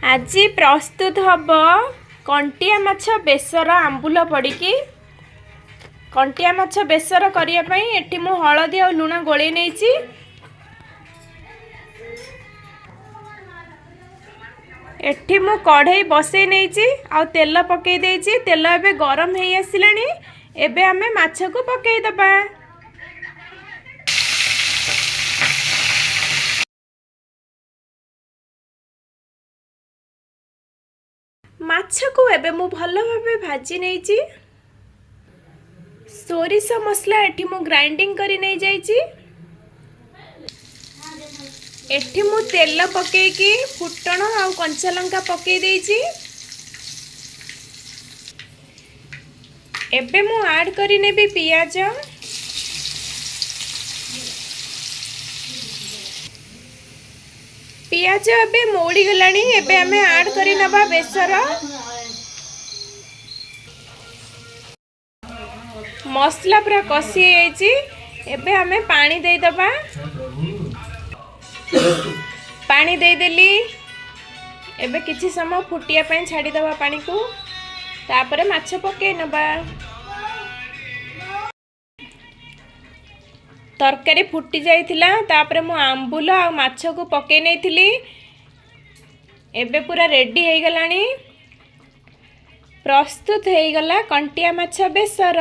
आज प्रस्तुत हम कंटिया माछ बेसर आंबुल पड़की कंटिया माछ बेसर करने एटी मु हलदी और लुण गोले नहीं एटी मु कढ़ई बसई नहीं आ तेल पकई देछि तेल एबे गरम हो आसिलानी एबे आमे माछ को पकई दबा। माछ को एबे मु भल भाबे भाजी नहीं सोरिष मसला एठी मु ग्राइंडिंग करी नहीं जाइछि एठी मु तेल पकेकी फुटण आ कंचा लंका पकई देछि एबे मु ऐड करी नेबी पियाज पियाज एबे मोड़ी गलानी एबे हमें ऐड करी नबा बेसर मसला पूरा कषि जाइछि एबे हमें पानी दे दबा पानी दे देली एबे किछि समय फुटिया पय छाडी दबा पानी को तापरे माछ पके नबा। तरकारी फुटी जाइथिला तापरे मु आंबुल आ माछ को पके नैथिली एबे पूरा रेडी हो गलानी प्रस्तुत हो गला कंटिया माछ बेसर।